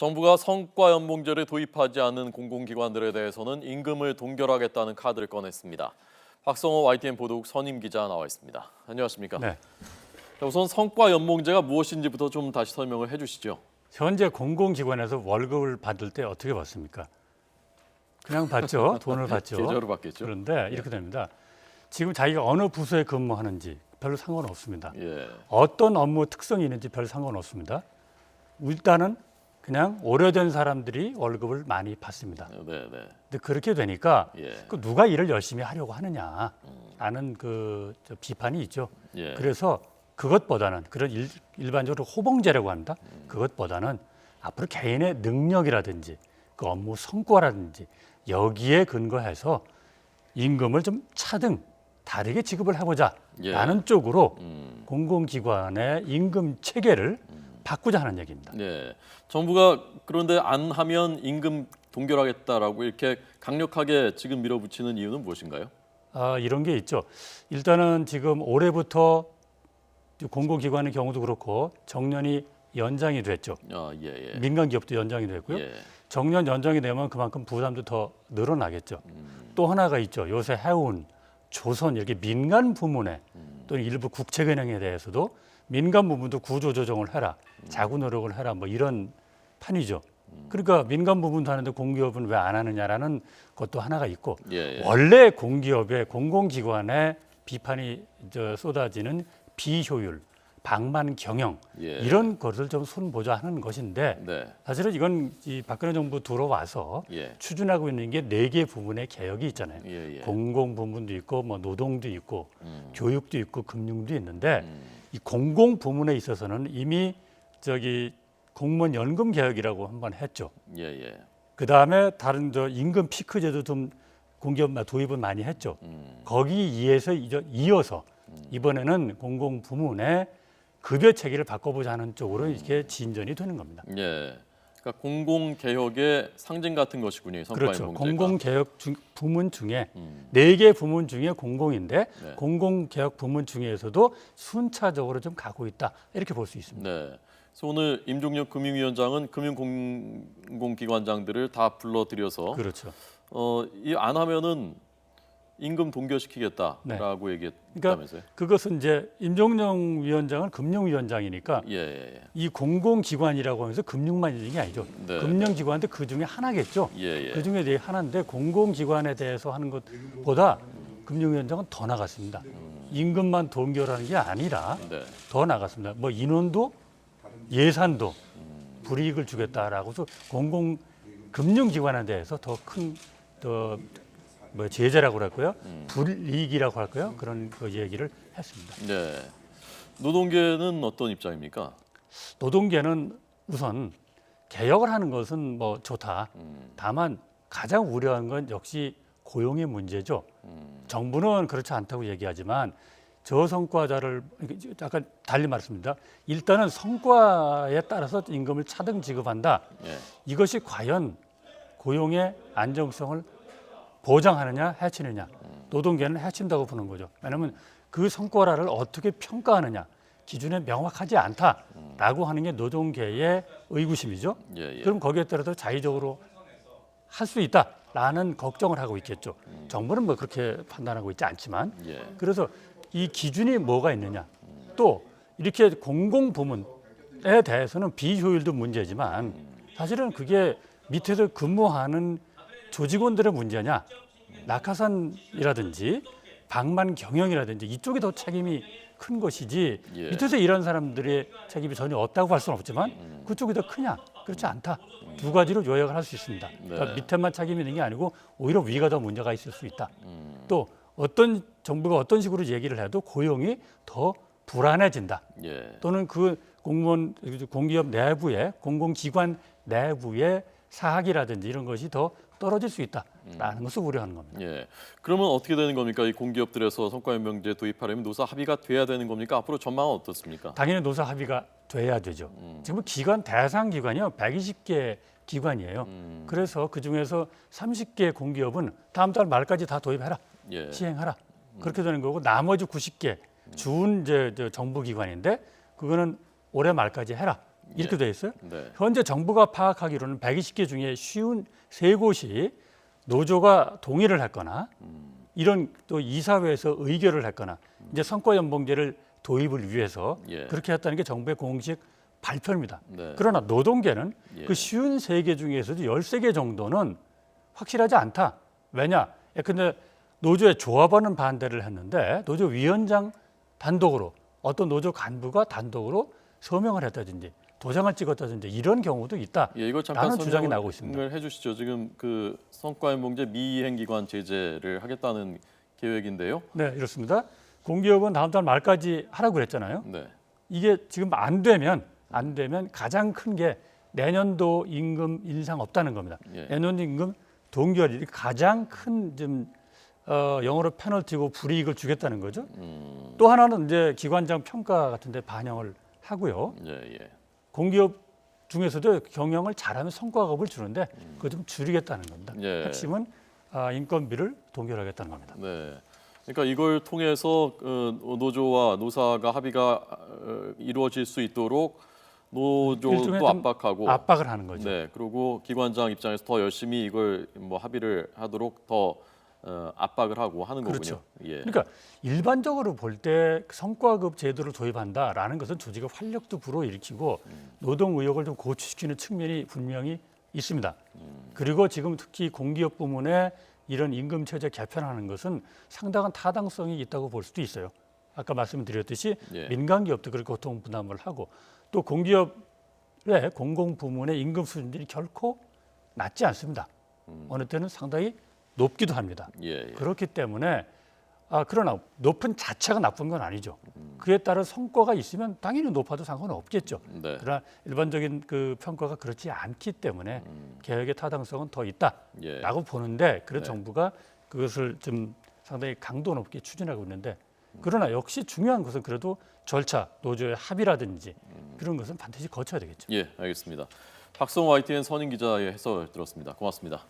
정부가 성과연봉제를 도입하지 않은 공공기관들에 대해서는 임금을 동결하겠다는 카드를 꺼냈습니다. 박성호 YTN 보도국 선임 기자 나와 있습니다. 안녕하십니까? 네. 우선 성과연봉제가 무엇인지부터 좀 다시 설명을 해주시죠. 현재 공공기관에서 월급을 받을 때 어떻게 받습니까? 그냥 받죠. 돈을 받죠. 계좌로 받겠죠. 그런데 이렇게 됩니다. 지금 자기가 어느 부서에 근무하는지 별로 상관없습니다. 예. 어떤 업무 특성이 있는지 별 상관없습니다. 일단은 그냥 오래된 사람들이 월급을 많이 받습니다. 네. 근데 그렇게 되니까 예. 그 누가 일을 열심히 하려고 하느냐라는 저 비판이 있죠. 예. 그래서 그것보다는 그런 일반적으로 호봉제라고 한다. 그것보다는 앞으로 개인의 능력이라든지 그 업무 성과라든지 여기에 근거해서 임금을 좀 차등 다르게 지급을 해보자라는 쪽으로 공공기관의 임금 체계를 바꾸자 하는 얘기입니다. 네. 정부가 그런데 안 하면 임금 동결하겠다라고 이렇게 강력하게 지금 밀어붙이는 이유는 무엇인가요? 이런 게 있죠. 일단은 지금 올해부터 공공기관의 경우도 그렇고 정년이 연장이 됐죠. 예. 민간 기업도 연장이 됐고요. 예. 정년 연장이 되면 그만큼 부담도 더 늘어나겠죠. 또 하나가 있죠. 요새 해운, 조선 이렇게 민간 부문에 또는 일부 국책은행에 대해서도 민간 부문도 구조조정을 해라, 자구 노력을 해라 뭐 이런 판이죠. 그러니까 민간 부문도 하는데 공기업은 왜 안 하느냐라는 것도 하나가 있고 예. 원래 공기업의 공공기관에 비판이 쏟아지는 비효율, 방만 경영 예. 이런 것을 좀 손보자 하는 것인데 네. 사실은 이건 이 박근혜 정부 들어와서 예. 추진하고 있는 게 4개 부문의 개혁이 있잖아요. 예. 공공 부문도 있고 뭐 노동도 있고 교육도 있고 금융도 있는데 이 공공 부문에 있어서는 이미 공무원 연금 개혁이라고 한번 했죠. 예. 그 다음에 다른 임금 피크제도 좀 공기업 도입은 많이 했죠. 거기 이어서 이번에는 공공 부문의 급여 체계를 바꿔보자는 쪽으로 이렇게 진전이 되는 겁니다. 예. 그러니까 공공 개혁의 상징 같은 것이군요. 그렇죠. 성과연봉제가. 공공 개혁 부문 중에 4개 부문 중에 공공인데 네. 공공 개혁 부문 중에서도 순차적으로 좀 가고 있다 이렇게 볼 수 있습니다. 네. 그래서 오늘 임종혁 금융위원장은 금융공공기관장들을 다 불러들여서 그렇죠. 이 안 하면은 임금 동결시키겠다라고 그러니까 얘기했다면서요? 그것은 이제 임종영 위원장은 금융위원장이니까 예. 이 공공기관이라고 하면서 금융만 있는 게 아니죠. 네. 금융기관도 그 중에 하나겠죠. 예. 그 중에 하나인데 공공기관에 대해서 하는 것보다 금융위원장은 더 나갔습니다. 임금만 동결하는 게 아니라 네. 더 나갔습니다. 뭐 인원도 예산도 불이익을 주겠다라고 해서 금융기관에 대해서 더 큰 제재라고 할까요? 불이익이라고 할까요? 그런 얘기를 했습니다. 네. 노동계는 어떤 입장입니까? 노동계는 우선 개혁을 하는 것은 뭐 좋다. 다만 가장 우려한 건 역시 고용의 문제죠. 정부는 그렇지 않다고 얘기하지만 저성과자를 약간 달리 말씀드립니다. 일단은 성과에 따라서 임금을 차등 지급한다. 예. 이것이 과연 고용의 안정성을 보장하느냐 해치느냐. 노동계는 해친다고 보는 거죠. 왜냐하면 그 성과를 어떻게 평가하느냐. 기준에 명확하지 않다라고 하는 게 노동계의 의구심이죠. 예. 그럼 거기에 따라서 자의적으로 할 수 있다라는 걱정을 하고 있겠죠. 정부는 뭐 그렇게 판단하고 있지 않지만 예. 그래서 이 기준이 뭐가 있느냐. 또 이렇게 공공부문에 대해서는 비효율도 문제지만 사실은 그게 밑에서 근무하는 조직원들의 문제냐. 낙하산이라든지 방만 경영이라든지 이쪽이 더 책임이 큰 것이지 예. 밑에서 일하는 사람들의 책임이 전혀 없다고 할 수는 없지만 그쪽이 더 크냐? 그렇지 않다. 두 가지로 요약을 할 수 있습니다. 그러니까 밑에만 책임이 있는 게 아니고 오히려 위가 더 문제가 있을 수 있다. 또 어떤 정부가 어떤 식으로 얘기를 해도 고용이 더 불안해진다. 예. 또는 그 공기업 내부에 공공기관 내부의 사학이라든지 이런 것이 더 떨어질 수 있다라는 것을 우려하는 겁니다. 예. 그러면 어떻게 되는 겁니까? 이 공기업들에서 성과연봉제 도입하려면 노사 합의가 돼야 되는 겁니까? 앞으로 전망은 어떻습니까? 당연히 노사 합의가 돼야 되죠. 지금 기관 대상 기관이요 120개 기관이에요. 그래서 그 중에서 30개 공기업은 다음 달 말까지 다 도입해라, 예. 시행하라. 그렇게 되는 거고 나머지 90개 준 정부 기관인데 그거는 올해 말까지 해라. 이렇게 돼 있어요. 네. 현재 정부가 파악하기로는 120개 중에 53곳이 노조가 동의를 했거나 이런 또 이사회에서 의결을 했거나 이제 성과연봉제를 도입을 위해서 예. 그렇게 했다는 게 정부의 공식 발표입니다. 네. 그러나 노동계는 예. 그 53개 중에서도 13개 정도는 확실하지 않다. 왜냐? 근데 노조의 조합원은 반대를 했는데 노조 위원장 단독으로 어떤 노조 간부가 단독으로 서명을 했다든지 도장을 찍었다든지 이런 경우도 있다. 예, 이거 잠깐 라는 주장이 나오고 있습니다. 설명을 해주시죠. 지금 그 성과연봉제 미이행기관 제재를 하겠다는 계획인데요. 네, 이렇습니다. 공기업은 다음 달 말까지 하라고 그랬잖아요. 네. 이게 지금 안 되면 가장 큰 게 내년도 임금 인상 없다는 겁니다. 예. 내년도 임금 동결이 가장 큰 좀 영어로 페널티고 불이익을 주겠다는 거죠. 또 하나는 이제 기관장 평가 같은데 반영을 하고요. 예, 예. 공기업 중에서도 경영을 잘하면 성과급을 주는데 그거 좀 줄이겠다는 겁니다. 예. 핵심은 인건비를 동결하겠다는 겁니다. 네. 그러니까 이걸 통해서 노조와 노사가 합의가 이루어질 수 있도록 노조도 일종의 좀 압박하고 압박을 하는 거죠. 네. 그리고 기관장 입장에서 더 열심히 이걸 뭐 합의를 하도록 더 압박을 하고 하는 거군요. 그렇죠. 예. 그러니까 일반적으로 볼 때 성과급 제도를 도입한다라는 것은 조직의 활력도 불어일으키고 노동 의욕을 좀 고취시키는 측면이 분명히 있습니다. 그리고 지금 특히 공기업 부문에 이런 임금 체제 개편하는 것은 상당한 타당성이 있다고 볼 수도 있어요. 아까 말씀드렸듯이 예. 민간 기업도 그렇게 고통 부담을 하고 또 공기업의 공공 부문의 임금 수준들이 결코 낮지 않습니다. 어느 때는 상당히 높기도 합니다. 예, 예. 그렇기 때문에 그러나 높은 자체가 나쁜 건 아니죠. 그에 따른 성과가 있으면 당연히 높아도 상관은 없겠죠. 네. 그러나 일반적인 그 평가가 그렇지 않기 때문에 개혁의 타당성은 더 있다라고 예. 보는데 그래서 네. 정부가 그것을 좀 상당히 강도 높게 추진하고 있는데 그러나 역시 중요한 것은 그래도 절차, 노조의 합의라든지 그런 것은 반드시 거쳐야 되겠죠. 예, 알겠습니다. 박성호 YTN 선임 기자의 해설 들었습니다. 고맙습니다.